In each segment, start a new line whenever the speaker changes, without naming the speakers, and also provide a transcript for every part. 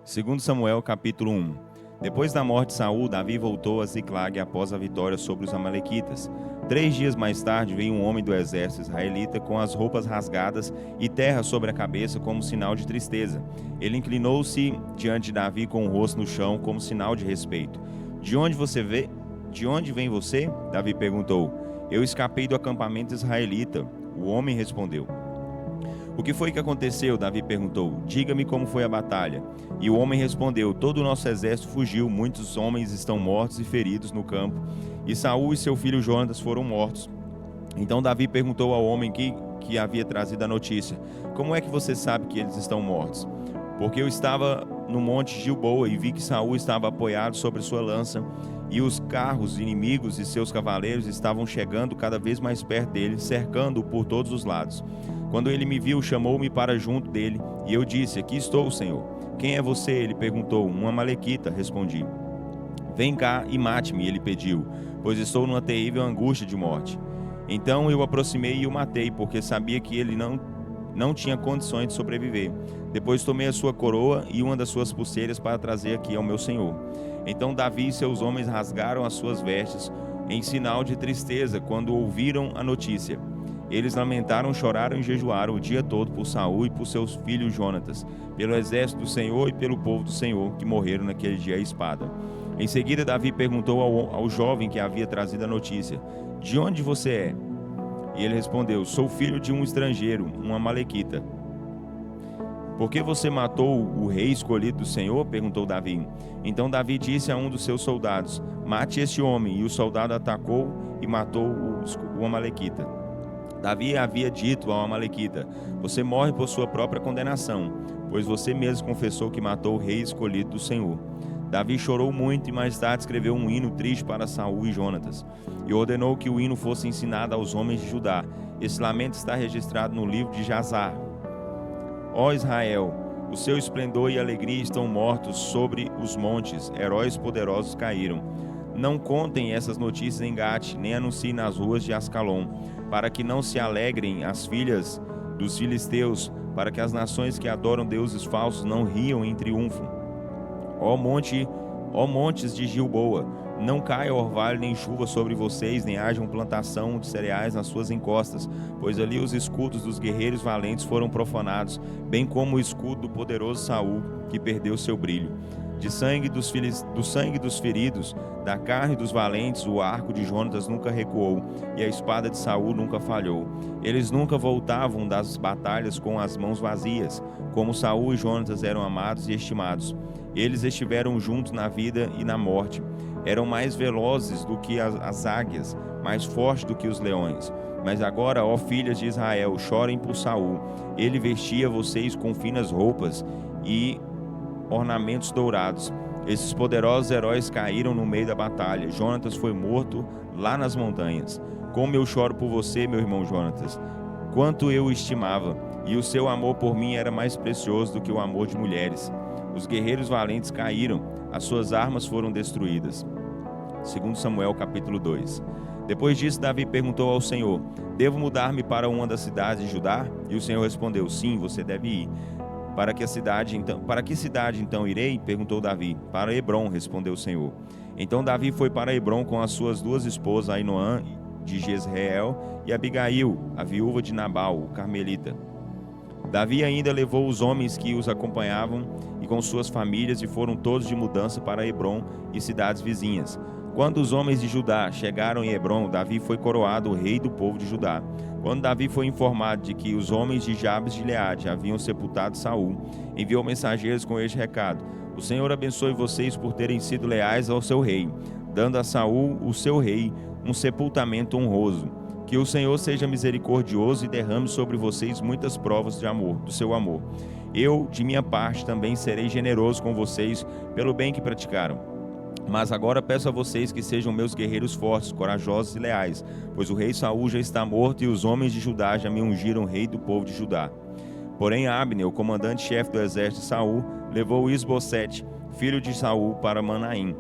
Segundo Samuel, capítulo 1. Depois da morte de Saul, Davi voltou a Ziclag após a vitória sobre os amalequitas. 3 dias mais tarde veio um homem do exército israelita com as roupas rasgadas e terra sobre a cabeça como sinal de tristeza. Ele inclinou-se diante de Davi com o rosto no chão como sinal de respeito. De onde vem você? Davi perguntou. Eu escapei do acampamento israelita. O homem respondeu. O que foi que aconteceu? Davi perguntou. Diga-me como foi a batalha. E o homem respondeu. Todo o nosso exército fugiu, muitos homens estão mortos e feridos no campo, e Saul e seu filho Jonatas foram mortos. Então Davi perguntou ao homem que havia trazido a notícia. Como é que você sabe que eles estão mortos? Porque eu estava no monte Gilboa e vi que Saul estava apoiado sobre sua lança, e os carros inimigos e seus cavaleiros estavam chegando cada vez mais perto dele, cercando-o por todos os lados. Quando ele me viu, chamou-me para junto dele, e eu disse, aqui estou, Senhor. Quem é você? Ele perguntou. Um amalequita, respondi. Vem cá e mate-me, ele pediu, pois estou numa terrível angústia de morte. Então eu aproximei e o matei, porque sabia que ele não tinha condições de sobreviver. Depois tomei a sua coroa e uma das suas pulseiras para trazer aqui ao meu senhor. Então Davi e seus homens rasgaram as suas vestes em sinal de tristeza quando ouviram a notícia. Eles lamentaram, choraram e jejuaram o dia todo por Saul e por seus filhos Jonatas, pelo exército do Senhor e pelo povo do Senhor que morreram naquele dia à espada. Em seguida Davi perguntou ao jovem que havia trazido a notícia, de onde você é? E ele respondeu, sou filho de um estrangeiro, um amalequita. Por que você matou o rei escolhido do Senhor? Perguntou Davi. Então Davi disse a um dos seus soldados, mate este homem. E o soldado atacou e matou o amalequita. Davi havia dito ao amalequita, você morre por sua própria condenação, pois você mesmo confessou que matou o rei escolhido do Senhor. Davi chorou muito e mais tarde escreveu um hino triste para Saul e Jonatas, e ordenou que o hino fosse ensinado aos homens de Judá. Esse lamento está registrado no livro de Jazar. Ó Israel, o seu esplendor e alegria estão mortos sobre os montes, heróis poderosos caíram. Não contem essas notícias em Gate, nem anunciem nas ruas de Ascalon, para que não se alegrem as filhas dos filisteus, para que as nações que adoram deuses falsos não riam em triunfo. Ó montes de Gilboa, não caia orvalho nem chuva sobre vocês, nem haja plantação de cereais nas suas encostas, pois ali os escudos dos guerreiros valentes foram profanados, bem como o escudo do poderoso Saul, que perdeu seu brilho. Do sangue dos feridos, da carne dos valentes, o arco de Jonatas nunca recuou, e a espada de Saul nunca falhou. Eles nunca voltavam das batalhas com as mãos vazias, como Saul e Jonatas eram amados e estimados. Eles estiveram juntos na vida e na morte. Eram mais velozes do que as águias, mais fortes do que os leões. Mas agora, ó filhas de Israel, chorem por Saul. Ele vestia vocês com finas roupas e ornamentos dourados. Esses poderosos heróis caíram no meio da batalha. Jonatas foi morto lá nas montanhas. Como eu choro por você, meu irmão Jonatas, quanto eu o estimava, e o seu amor por mim era mais precioso do que o amor de mulheres. Os guerreiros valentes caíram, as suas armas foram destruídas. Segundo Samuel, capítulo 2. Depois disso, Davi perguntou ao Senhor, devo mudar-me para uma das cidades de Judá? E o Senhor respondeu, sim, você deve ir. Para que cidade então irei? Perguntou Davi. Para Hebrom, respondeu o Senhor. Então Davi foi para Hebrom com as suas 2 esposas, Ainoã de Jezreel e Abigail, a viúva de Nabal, o carmelita. Davi ainda levou os homens que os acompanhavam e com suas famílias e foram todos de mudança para Hebrom e cidades vizinhas. Quando os homens de Judá chegaram em Hebrom, Davi foi coroado o rei do povo de Judá. Quando Davi foi informado de que os homens de Jabes de Gileade haviam sepultado Saul, enviou mensageiros com este recado: o Senhor abençoe vocês por terem sido leais ao seu rei, dando a Saul, o seu rei, um sepultamento honroso. Que o Senhor seja misericordioso e derrame sobre vocês muitas provas de amor, do seu amor. Eu, de minha parte, também serei generoso com vocês pelo bem que praticaram. Mas agora peço a vocês que sejam meus guerreiros fortes, corajosos e leais, pois o rei Saul já está morto e os homens de Judá já me ungiram rei do povo de Judá. Porém Abner, o comandante-chefe do exército de Saul, levou Isbosete, filho de Saul, para Manaim,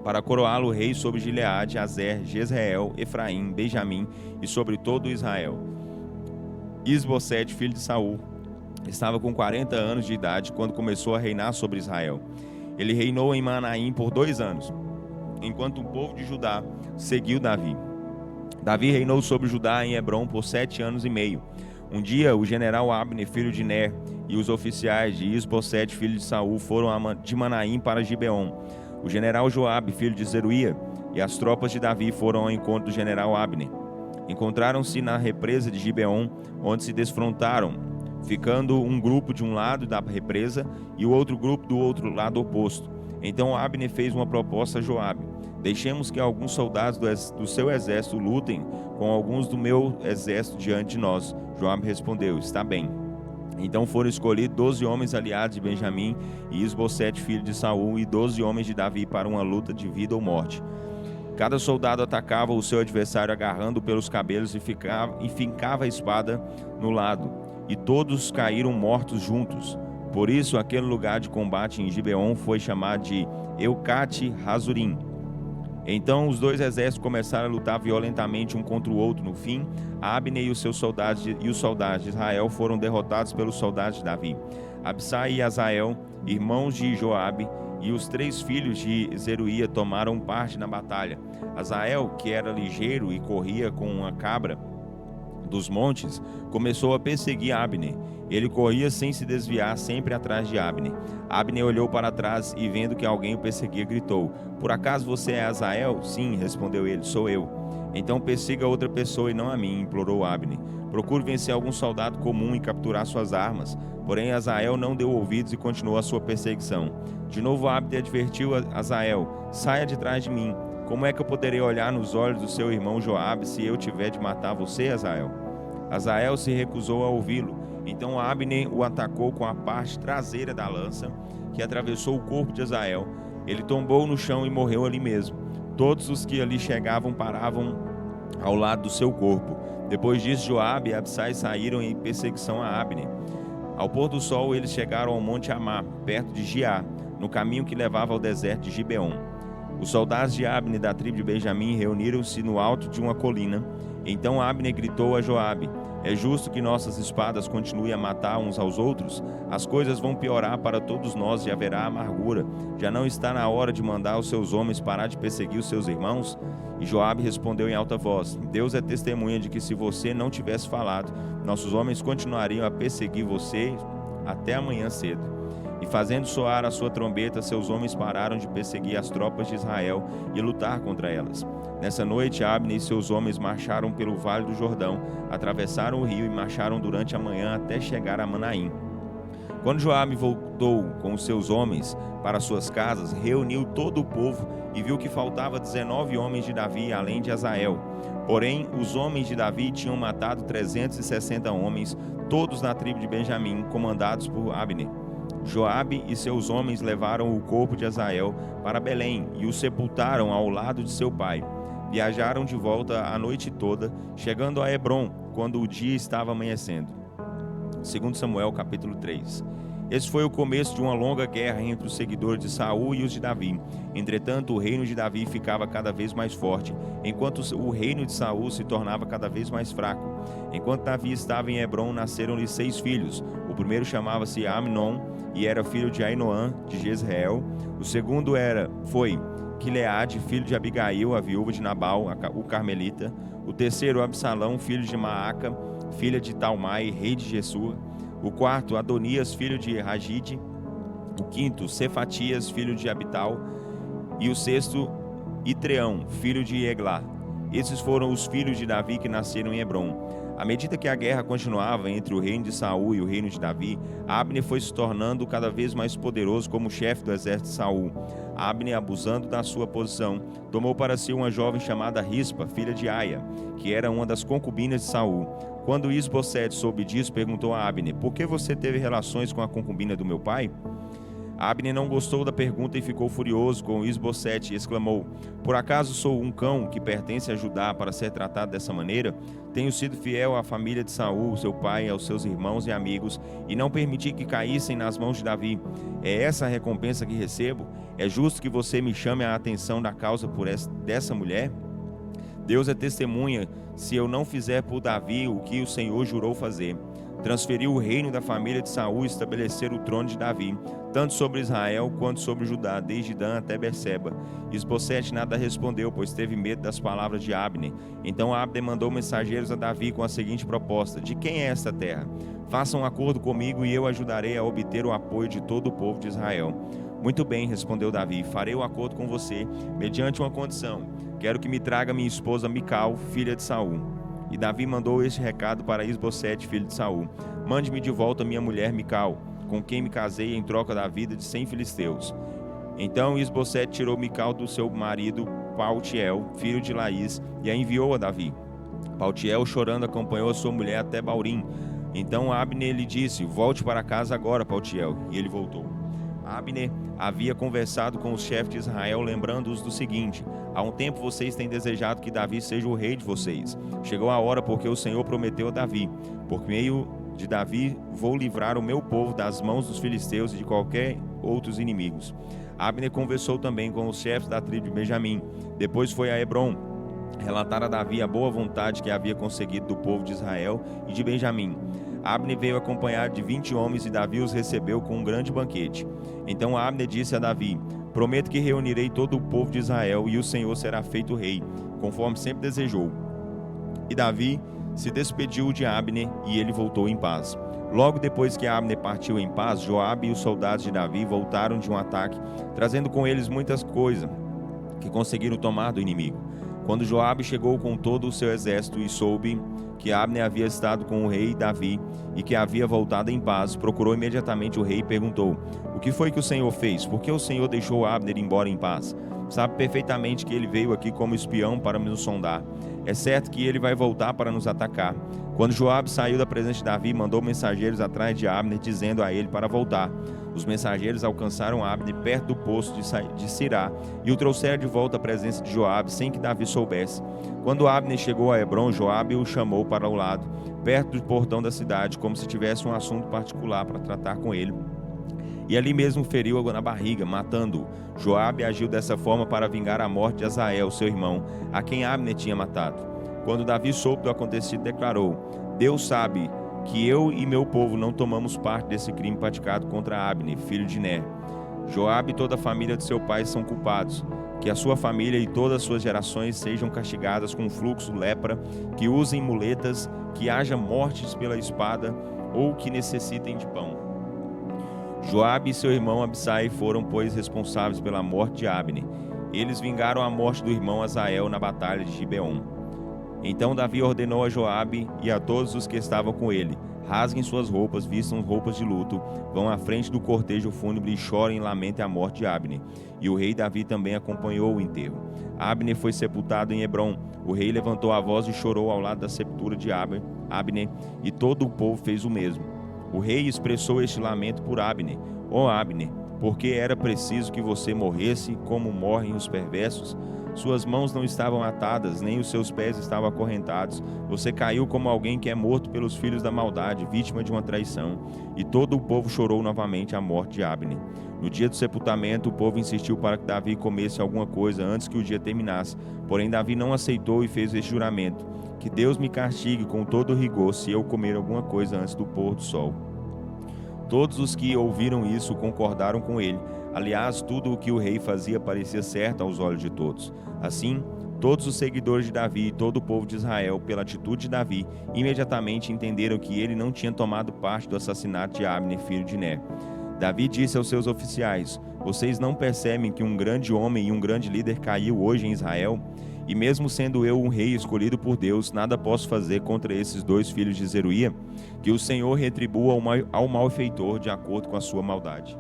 para coroá-lo rei sobre Gileade, Azer, Jezreel, Efraim, Benjamim e sobre todo Israel. Isbosete, filho de Saul, estava com 40 anos de idade quando começou a reinar sobre Israel. Ele reinou em Manaim por 2 anos, enquanto o povo de Judá seguiu Davi. Davi reinou sobre Judá em Hebrom por 7 anos e meio. Um dia, o general Abner, filho de Ner, e os oficiais de Isbosete, filho de Saul, foram de Manaim para Gibeon. O general Joabe, filho de Zeruia, e as tropas de Davi foram ao encontro do general Abner. Encontraram-se na represa de Gibeon, onde se desfrontaram, ficando um grupo de um lado da represa e o outro grupo do outro lado oposto. Então Abner fez uma proposta a Joabe: deixemos que alguns soldados do seu exército lutem com alguns do meu exército diante de nós. Joabe respondeu: está bem. Então foram escolhidos 12 homens aliados de Benjamim e Isbosete, filho de Saul, e 12 homens de Davi para uma luta de vida ou morte. Cada soldado atacava o seu adversário agarrando pelos cabelos e fincava a espada no lado, e todos caíram mortos juntos. Por isso aquele lugar de combate em Gibeon foi chamado de Eucate Razurim. Então os dois exércitos começaram a lutar violentamente um contra o outro. No fim, Abner e os soldados de Israel foram derrotados pelos soldados de Davi. Absai e Azael, irmãos de Joabe, e os 3 filhos de Zeruia tomaram parte na batalha. Azael, que era ligeiro e corria com uma cabra dos montes, começou a perseguir Abner. Ele corria sem se desviar, sempre atrás de Abner. Abner olhou para trás e, vendo que alguém o perseguia, gritou: por acaso você é Azael? Sim, respondeu ele, sou eu. Então persiga outra pessoa e não a mim, implorou Abner. Procure vencer algum soldado comum e capturar suas armas. Porém Azael não deu ouvidos e continuou a sua perseguição. De novo Abner advertiu Azael: saia de trás de mim. Como é que eu poderei olhar nos olhos do seu irmão Joabe se eu tiver de matar você, Azael? Azael se recusou a ouvi-lo. Então Abner o atacou com a parte traseira da lança, que atravessou o corpo de Azael. Ele tombou no chão e morreu ali mesmo. Todos os que ali chegavam paravam ao lado do seu corpo. Depois disso, Joabe e Absai saíram em perseguição a Abner. Ao pôr do sol, eles chegaram ao monte Amá, perto de Giá, no caminho que levava ao deserto de Gibeon. Os soldados de Abner da tribo de Benjamim reuniram-se no alto de uma colina. Então Abner gritou a Joabe: é justo que nossas espadas continuem a matar uns aos outros? As coisas vão piorar para todos nós e haverá amargura. Já não está na hora de mandar os seus homens parar de perseguir os seus irmãos? E Joabe respondeu em alta voz: Deus é testemunha de que se você não tivesse falado, nossos homens continuariam a perseguir você até amanhã cedo. E fazendo soar a sua trombeta, seus homens pararam de perseguir as tropas de Israel e lutar contra elas. Nessa noite, Abner e seus homens marcharam pelo vale do Jordão, atravessaram o rio e marcharam durante a manhã até chegar a Manaim. Quando Joabe voltou com os seus homens para suas casas, reuniu todo o povo e viu que faltava 19 homens de Davi, além de Azael. Porém, os homens de Davi tinham matado 360 homens, todos na tribo de Benjamim, comandados por Abner. Joabe e seus homens levaram o corpo de Azael para Belém e o sepultaram ao lado de seu pai. Viajaram de volta a noite toda, chegando a Hebrom, quando o dia estava amanhecendo. 2 Samuel, capítulo 3. Esse foi o começo de uma longa guerra entre os seguidores de Saul e os de Davi. Entretanto, o reino de Davi ficava cada vez mais forte, enquanto o reino de Saul se tornava cada vez mais fraco. Enquanto Davi estava em Hebrom, nasceram-lhe 6 filhos. O primeiro chamava-se Amnon e era filho de Ainoã, de Jezreel. O segundo foi Quileade, filho de Abigail, a viúva de Nabal, o carmelita. O terceiro, Absalão, filho de Maaca, filha de Talmai, rei de Gessur. O quarto, Adonias, filho de Ragide. O quinto, Cefatias, filho de Abital. E o sexto, Itreão, filho de Eglá. Esses foram os filhos de Davi que nasceram em Hebrom. À medida que a guerra continuava entre o reino de Saul e o reino de Davi, Abner foi se tornando cada vez mais poderoso como chefe do exército de Saul. Abner, abusando da sua posição, tomou para si uma jovem chamada Rispa, filha de Aia, que era uma das concubinas de Saul. Quando Isbosete soube disso, perguntou a Abner: por que você teve relações com a concubina do meu pai? Abner não gostou da pergunta e ficou furioso com Isbosete e exclamou: por acaso sou um cão que pertence a Judá para ser tratado dessa maneira? Tenho sido fiel à família de Saul, seu pai, aos seus irmãos e amigos, e não permiti que caíssem nas mãos de Davi. É essa a recompensa que recebo? É justo que você me chame a atenção da causa dessa mulher? Deus é testemunha, se eu não fizer por Davi o que o Senhor jurou fazer. transferiu o reino da família de Saul e estabeleceu o trono de Davi, tanto sobre Israel quanto sobre Judá, desde Dan até Berseba. Isbosete nada respondeu, pois teve medo das palavras de Abner. Então Abner mandou mensageiros a Davi com a seguinte proposta: de quem é esta terra? Faça um acordo comigo e eu ajudarei a obter o apoio de todo o povo de Israel. Muito bem, respondeu Davi, farei o acordo com você, mediante uma condição: quero que me traga minha esposa Mical, filha de Saul. E Davi mandou este recado para Isbosete, filho de Saul: mande-me de volta minha mulher Mical, com quem me casei em troca da vida de 100 filisteus. Então Isbosete tirou Mical do seu marido Paltiel, filho de Laís, e a enviou a Davi. Paltiel, chorando, acompanhou a sua mulher até Baurim. Então Abner lhe disse: volte para casa agora, Paltiel. E ele voltou. Abner havia conversado com os chefes de Israel, lembrando-os do seguinte: há um tempo vocês têm desejado que Davi seja o rei de vocês. Chegou a hora, porque o Senhor prometeu a Davi: por meio de Davi vou livrar o meu povo das mãos dos filisteus e de qualquer outros inimigos. Abner conversou também com os chefes da tribo de Benjamim. Depois foi a Hebrom relatar a Davi a boa vontade que havia conseguido do povo de Israel e de Benjamim. Abner veio acompanhado de 20 homens e Davi os recebeu com um grande banquete. Então Abner disse a Davi: prometo que reunirei todo o povo de Israel e o Senhor será feito rei, conforme sempre desejou. E Davi se despediu de Abner e ele voltou em paz. Logo depois que Abner partiu em paz, Joabe e os soldados de Davi voltaram de um ataque, trazendo com eles muitas coisas que conseguiram tomar do inimigo. Quando Joabe chegou com todo o seu exército e soube que Abner havia estado com o rei Davi e que havia voltado em paz, procurou imediatamente o rei e perguntou: o que foi que o Senhor fez? Por que o Senhor deixou Abner embora em paz? Sabe perfeitamente que ele veio aqui como espião para nos sondar. É certo que ele vai voltar para nos atacar. Quando Joabe saiu da presença de Davi, mandou mensageiros atrás de Abner, dizendo a ele para voltar. Os mensageiros alcançaram Abner perto do poço de Sirá e o trouxeram de volta à presença de Joabe, sem que Davi soubesse. Quando Abner chegou a Hebrom, Joabe o chamou para o lado, perto do portão da cidade, como se tivesse um assunto particular para tratar com ele. E ali mesmo feriu na barriga, matando-o. Joabe agiu dessa forma para vingar a morte de Azael, seu irmão, a quem Abner tinha matado. Quando Davi soube do acontecido, declarou: Deus sabe que eu e meu povo não tomamos parte desse crime praticado contra Abner, filho de Ner. Joabe e toda a família de seu pai são culpados. Que a sua família e todas as suas gerações sejam castigadas com fluxo, lepra, que usem muletas, que haja mortes pela espada ou que necessitem de pão. Joabe e seu irmão Abissai foram, pois, responsáveis pela morte de Abner. Eles vingaram a morte do irmão Azael na batalha de Gibeon. Então Davi ordenou a Joabe e a todos os que estavam com ele: rasguem suas roupas, vistam roupas de luto, vão à frente do cortejo fúnebre e chorem e lamentem a morte de Abner. E o rei Davi também acompanhou o enterro. Abner foi sepultado em Hebrom. O rei levantou a voz e chorou ao lado da sepultura de Abner, e todo o povo fez o mesmo. O rei expressou este lamento por Abner: ó Abner, porque era preciso que você morresse como morrem os perversos? Suas mãos não estavam atadas, nem os seus pés estavam acorrentados. Você caiu como alguém que é morto pelos filhos da maldade, vítima de uma traição. E todo o povo chorou novamente a morte de Abner. No dia do sepultamento, o povo insistiu para que Davi comesse alguma coisa antes que o dia terminasse. Porém, Davi não aceitou e fez este juramento: que Deus me castigue com todo rigor se eu comer alguma coisa antes do pôr do sol. Todos os que ouviram isso concordaram com ele. Aliás, tudo o que o rei fazia parecia certo aos olhos de todos. Assim, todos os seguidores de Davi e todo o povo de Israel, pela atitude de Davi, imediatamente entenderam que ele não tinha tomado parte do assassinato de Abner, filho de Ner. Davi disse aos seus oficiais: vocês não percebem que um grande homem e um grande líder caiu hoje em Israel? E mesmo sendo eu um rei escolhido por Deus, nada posso fazer contra esses dois filhos de Zeruía? Que o Senhor retribua ao malfeitor de acordo com a sua maldade.